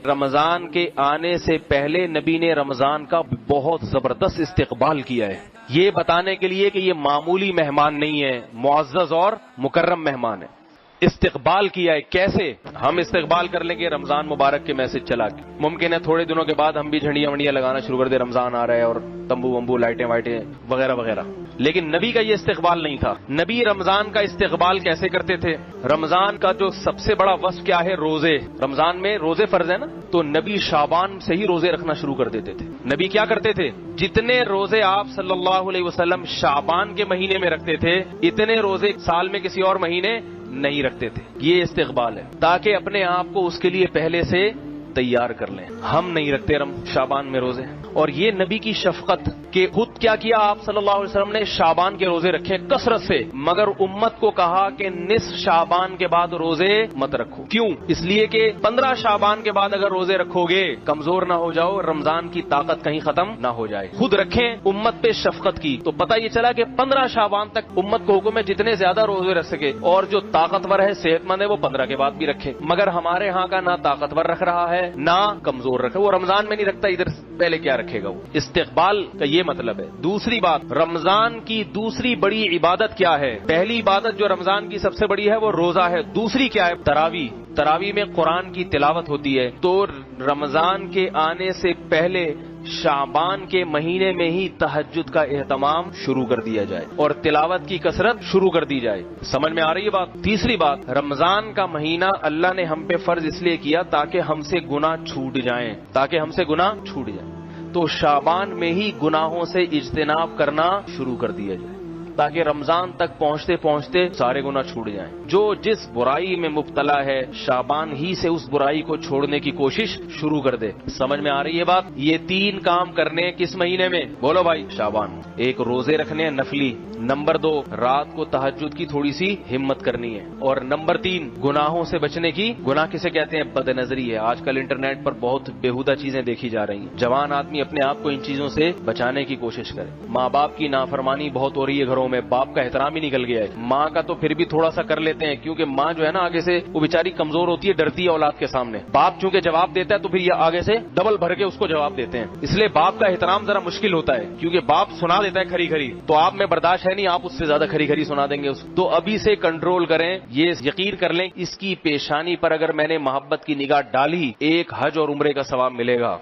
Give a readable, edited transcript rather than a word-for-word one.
رمضان کے آنے سے پہلے نبی نے رمضان کا بہت زبردست استقبال کیا ہے، یہ بتانے کے لیے کہ یہ معمولی مہمان نہیں ہے، معزز اور مکرم مہمان ہے۔ استقبال کیا ہے، کیسے؟ ہم استقبال کر لیں گے رمضان مبارک کے میسج چلا کے، ممکن ہے تھوڑے دنوں کے بعد ہم بھی جھنڈیاں وڑیاں لگانا شروع کر دیں، رمضان آ رہا ہے اور تمبو ومبو لائٹیں وائٹیں وغیرہ وغیرہ، لیکن نبی کا یہ استقبال نہیں تھا۔ نبی رمضان کا استقبال کیسے کرتے تھے؟ رمضان کا جو سب سے بڑا وصف کیا ہے؟ روزے۔ رمضان میں روزے فرض ہے نا، تو نبی شعبان سے ہی روزے رکھنا شروع کر دیتے تھے۔ نبی کیا کرتے تھے؟ جتنے روزے آپ صلی اللہ علیہ وسلم شعبان کے مہینے میں رکھتے تھے، اتنے روزے سال میں کسی اور مہینے نہیں رکھتے تھے۔ یہ استقبال ہے، تاکہ اپنے آپ کو اس کے لیے پہلے سے تیار کر لیں۔ ہم نہیں رکھتے شعبان میں روزے، اور یہ نبی کی شفقت کہ خود کیا کیا آپ صلی اللہ علیہ وسلم نے؟ شعبان کے روزے رکھے کثرت سے، مگر امت کو کہا کہ نصف شعبان کے بعد روزے مت رکھو۔ کیوں؟ اس لیے کہ 15 شعبان کے بعد اگر روزے رکھو گے کمزور نہ ہو جاؤ، رمضان کی طاقت کہیں ختم نہ ہو جائے۔ خود رکھیں، امت پہ شفقت کی، تو پتہ یہ چلا کہ 15 شعبان تک امت کو حکم ہے جتنے زیادہ روزے رکھ سکے، اور جو طاقتور ہے صحت مند ہے وہ 15 کے بعد بھی رکھے۔ مگر ہمارے ہاں کا نہ طاقتور رکھ رہا ہے نہ کمزور رکھے، وہ رمضان میں نہیں رکھتا، ادھر پہلے کیا رکھے گا وہ؟ استقبال کا یہ مطلب ہے۔ دوسری بات، رمضان کی دوسری بڑی عبادت کیا ہے؟ پہلی عبادت جو رمضان کی سب سے بڑی ہے وہ روزہ ہے، دوسری کیا ہے؟ تراویح۔ تراویح میں قرآن کی تلاوت ہوتی ہے، تو رمضان کے آنے سے پہلے شعبان کے مہینے میں ہی تہجد کا اہتمام شروع کر دیا جائے اور تلاوت کی کثرت شروع کر دی جائے۔ سمجھ میں آ رہی ہے بات؟ تیسری بات، رمضان کا مہینہ اللہ نے ہم پہ فرض اس لیے کیا تاکہ ہم سے گناہ چھوٹ جائیں، تاکہ ہم سے گناہ چھوٹ جائیں، تو شعبان میں ہی گناہوں سے اجتناب کرنا شروع کر دیا جائے، تاکہ رمضان تک پہنچتے پہنچتے سارے گناہ چھوٹ جائیں۔ جو جس برائی میں مبتلا ہے شعبان ہی سے اس برائی کو چھوڑنے کی کوشش شروع کر دے۔ سمجھ میں آ رہی ہے بات؟ یہ 3 کام کرنے کس مہینے میں؟ بولو بھائی، شعبان۔ ایک، روزے رکھنے نفلی۔ نمبر 2، رات کو تہجد کی تھوڑی سی ہمت کرنی ہے، اور نمبر 3، گناہوں سے بچنے کی۔ گناہ کسے کہتے ہیں؟ بد نظری ہے۔ آج کل انٹرنیٹ پر بہت بےہودہ چیزیں دیکھی جا رہی ہیں، جوان آدمی اپنے آپ کو ان چیزوں سے بچانے کی کوشش کرے۔ ماں باپ کی نافرمانی بہت ہو رہی ہے گھروں میں، باپ کا احترام ہی نکل گیا ہے۔ ماں کا تو پھر بھی تھوڑا سا کر لیتے ہیں، کیونکہ ماں جو ہے نا آگے سے وہ بیچاری کمزور ہوتی ہے، ڈرتی ہے اولاد کے سامنے۔ باپ چونکہ جواب دیتا ہے تو پھر یہ آگے سے ڈبل بھر کے اس کو جواب دیتے ہیں، اس لیے باپ کا احترام ذرا مشکل ہوتا ہے، کیونکہ باپ سنا دیتا ہے کھری کھری، تو آپ میں برداشت ہے نہیں، آپ اس سے زیادہ کھری کھری سنا دیں گے اس تو ابھی سے کنٹرول کریں۔ یہ یقین کر لیں اس کی پیشانی پر اگر میں نے محبت کی نگاہ ڈالی، ایک حج اور عمرے کا ثواب ملے گا۔